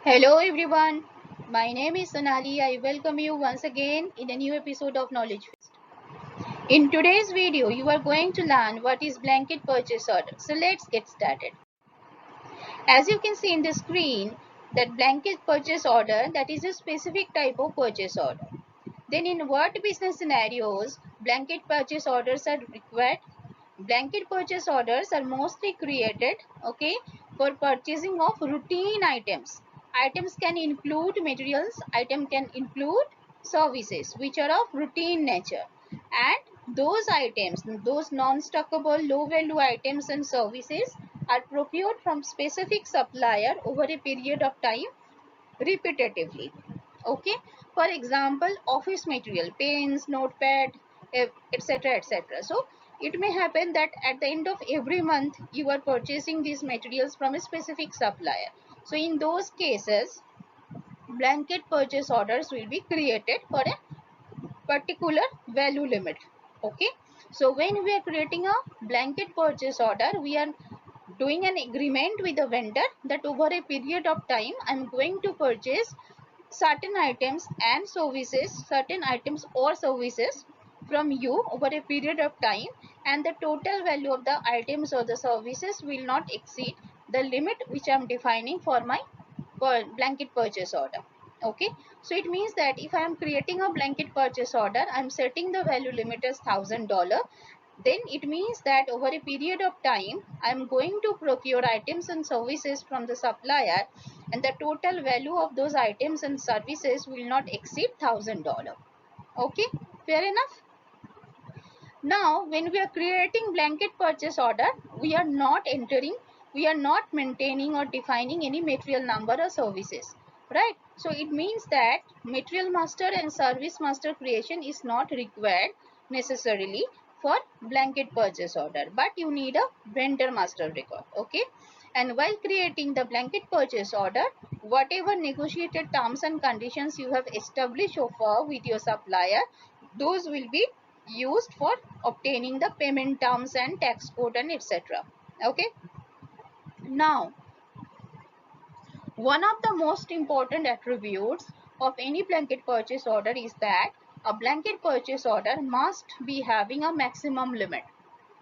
Hello everyone, my name is Sonali. I welcome you once again in a new episode of Knowledge Feast. In today's video, you are going to learn what is blanket purchase order. So let's get started. As you can see in the screen, that blanket purchase order, that is a specific type of purchase order. Then in what business scenarios blanket purchase orders are required? Blanket purchase orders are mostly created, for purchasing of routine items. Items can include materials, item can include services which are of routine nature. And those items, those non-stockable low value items and services are procured from specific supplier over a period of time repetitively. Okay, for example, office material, pens, notepad, etc, etc. So it may happen that at the end of every month you are purchasing these materials from a specific supplier. So in those cases, blanket purchase orders will be created for a particular value limit. Okay, so when we are creating a blanket purchase order, we are doing an agreement with the vendor that over a period of time I'm going to purchase certain items and services, certain items or services from you over a period of time, and the total value of the items or the services will not exceed the limit which I'm defining for my blanket purchase order. Okay, so it means that if I am creating a blanket purchase order, I'm setting the value limit as $1,000. Then it means that over a period of time I'm going to procure items and services from the supplier, and the total value of those items and services will not exceed $1,000. Okay, fair enough. Now when we are creating blanket purchase order, we are not maintaining or defining any material number or services, right? So it means that material master and service master creation is not required necessarily for blanket purchase order, but you need a vendor master record. Okay, and while creating the blanket purchase order, whatever negotiated terms and conditions you have established so far with your supplier, those will be used for obtaining the payment terms and tax code and etc. Okay, now one of the most important attributes of any blanket purchase order is that a blanket purchase order must be having a maximum limit.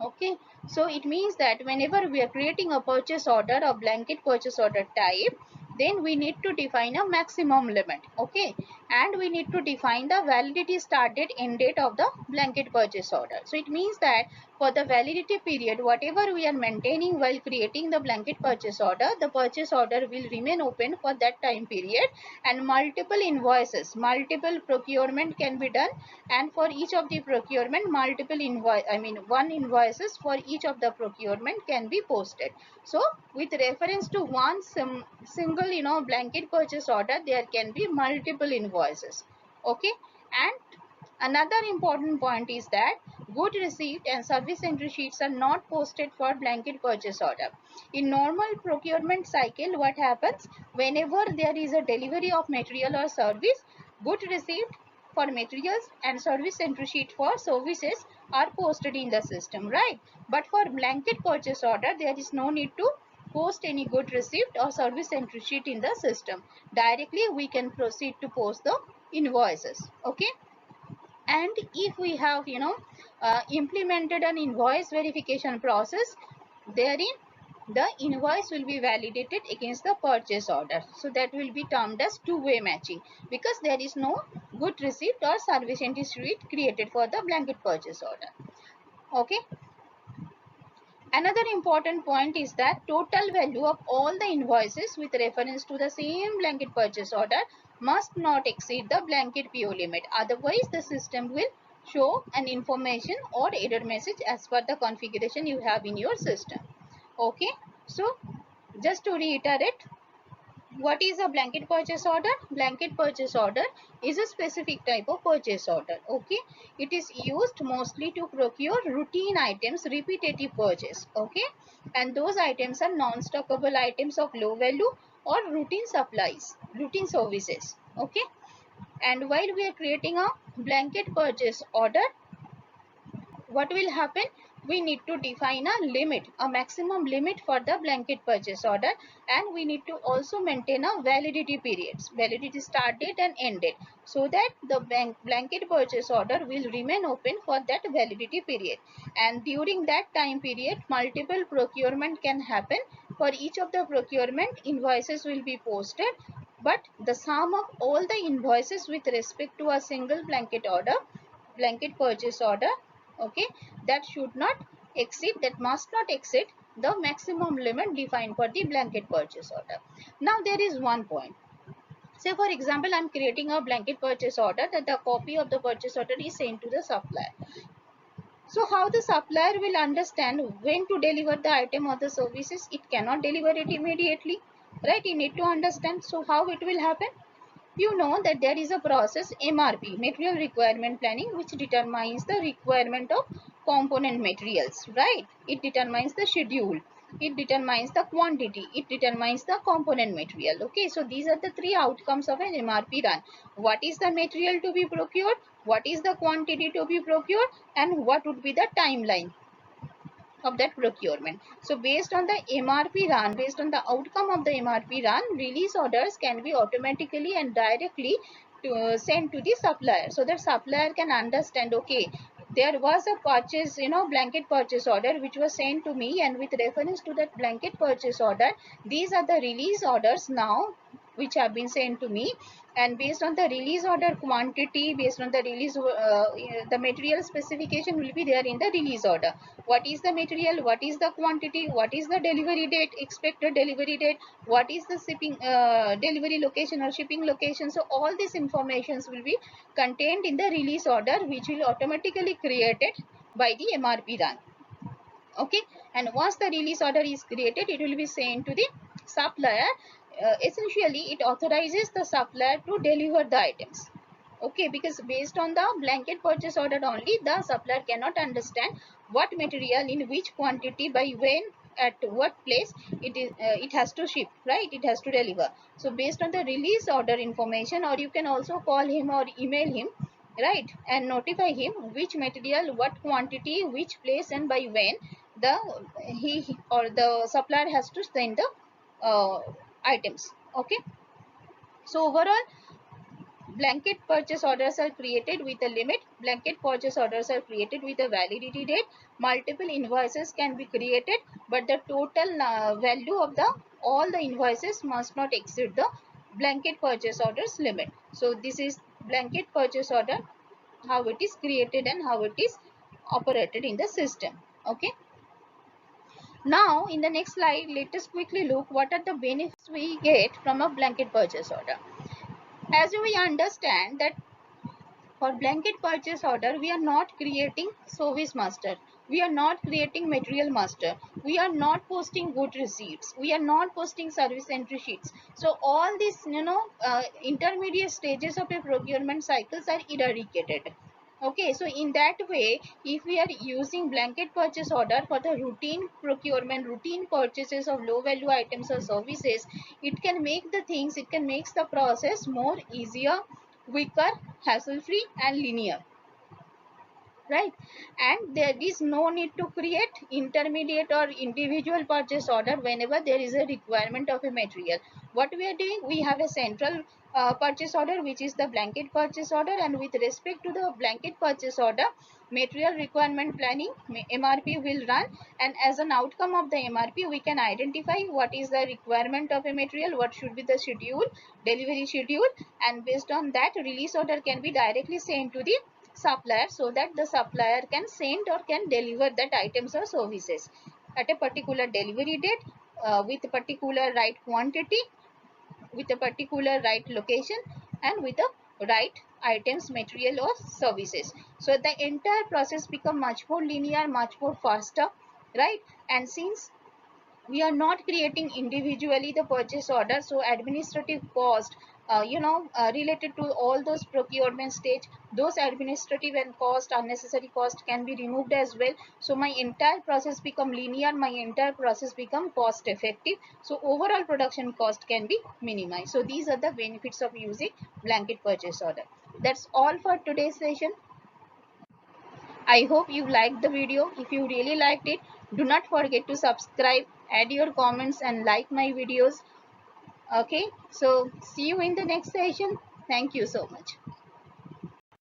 Okay, so it means that whenever we are creating a purchase order, a blanket purchase order type, then we need to define a maximum limit. Okay, and we need to define the validity start date, end date of the blanket purchase order. So it means that for the validity period, whatever we are maintaining while creating the blanket purchase order, the purchase order will remain open for that time period, and multiple invoices, multiple procurement can be done, and for each of the procurement, multiple invoice, one invoices for each of the procurement can be posted. So with reference to one single blanket purchase order, there can be multiple invoices. Okay, and another important point is that good receipt and service entry sheets are not posted for blanket purchase order. In normal procurement cycle, what happens, whenever there is a delivery of material or service, good receipt for materials and service entry sheet for services are posted in the system, right? But for blanket purchase order, there is no need to post any good receipt or service entry sheet in the system. Directly we can proceed to post the invoices. Okay, and if we have implemented an invoice verification process, therein the invoice will be validated against the purchase order. So that will be termed as two-way matching, because there is no good receipt or service entry sheet created for the blanket purchase order. Okay, another important point is that total value of all the invoices with reference to the same blanket purchase order must not exceed the blanket PO limit. Otherwise, the system will show an information or error message as per the configuration you have in your system. Okay, so just to reiterate, what is a blanket purchase order? Blanket purchase order is a specific type of purchase order. Okay, it is used mostly to procure routine items, repetitive purchase. Okay, and those items are non-stockable items of low value or routine supplies, routine services. Okay, and while we are creating a blanket purchase order, what will happen, we need to define a limit, a maximum limit for the blanket purchase order, and we need to also maintain a validity periods, validity start date and end date, so that the blanket purchase order will remain open for that validity period. And during that time period, multiple procurement can happen. For each of the procurement, invoices will be posted, but the sum of all the invoices with respect to a single blanket order, blanket purchase order, okay, that should not exceed, that must not exceed the maximum limit defined for the blanket purchase order. Now there is one point. Say for example, I'm creating a blanket purchase order that the copy of the purchase order is sent to the supplier. So how the supplier will understand when to deliver the item or the services? It cannot deliver it immediately, right? You need to understand. So how it will happen? You know that there is a process, MRP, material requirement planning, which determines the requirement of component materials, right? It determines the schedule, it determines the quantity, it determines the component material. Okay, so these are the three outcomes of an MRP run. What is the material to be procured, what is the quantity to be procured, and what would be the timeline of that procurement. So based on the MRP run, based on the outcome of the MRP run, release orders can be automatically and directly sent to the supplier, so that supplier can understand, okay, there was a purchase, blanket purchase order which was sent to me, and with reference to that blanket purchase order, these are the release orders now which have been sent to me, and based on the release order quantity, based on the release the material specification will be there in the release order. What is the material, what is the quantity, what is the delivery date, expected delivery date, what is the shipping delivery location or shipping location. So all these informations will be contained in the release order, which will automatically created by the MRP run. Okay, and once the release order is created, it will be sent to the supplier. Essentially it authorizes the supplier to deliver the items. Okay, because based on the blanket purchase order only, the supplier cannot understand what material in which quantity by when at what place it has to ship, right, it has to deliver. So based on the release order information, or you can also call him or email him, right, and notify him which material, what quantity, which place, and by when the he or the supplier has to send the items. Okay, so overall, blanket purchase orders are created with a limit, blanket purchase orders are created with a validity date. Multiple invoices can be created, but the total value of the all the invoices must not exceed the blanket purchase orders limit. So this is blanket purchase order, how it is created and how it is operated in the system. Okay, now in the next slide, let us quickly look what are the benefits we get from a blanket purchase order. As we understand that for blanket purchase order, we are not creating service master, we are not creating material master, we are not posting good receipts, we are not posting service entry sheets. So all these intermediate stages of a procurement cycles are eradicated. Okay, so in that way, if we are using blanket purchase order for the routine procurement, routine purchases of low value items or services, it can make the things, it can make the process more easier, quicker, hassle free and linear, right? And there is no need to create intermediate or individual purchase order whenever there is a requirement of a material. What we are doing, we have a central purchase order, which is the blanket purchase order, and with respect to the blanket purchase order, material requirement planning, MRP will run, and as an outcome of the MRP, we can identify what is the requirement of a material, what should be the schedule, delivery schedule, and based on that, release order can be directly sent to the supplier, so that the supplier can send or can deliver that items or services at a particular delivery date, with a particular right quantity, with a particular right location, and with the right items, material or services. So the entire process become much more linear, much more faster, right? And since we are not creating individually the purchase order, so administrative cost, related to all those procurement stage, those administrative and cost, unnecessary cost can be removed as well. So my entire process become linear, my entire process become cost effective, so overall production cost can be minimized. So these are the benefits of using blanket purchase order. That's all for today's session. I hope you liked the video. If you really liked it, do not forget to subscribe, add your comments and like my videos. Okay, so see you in the next session. Thank you so much.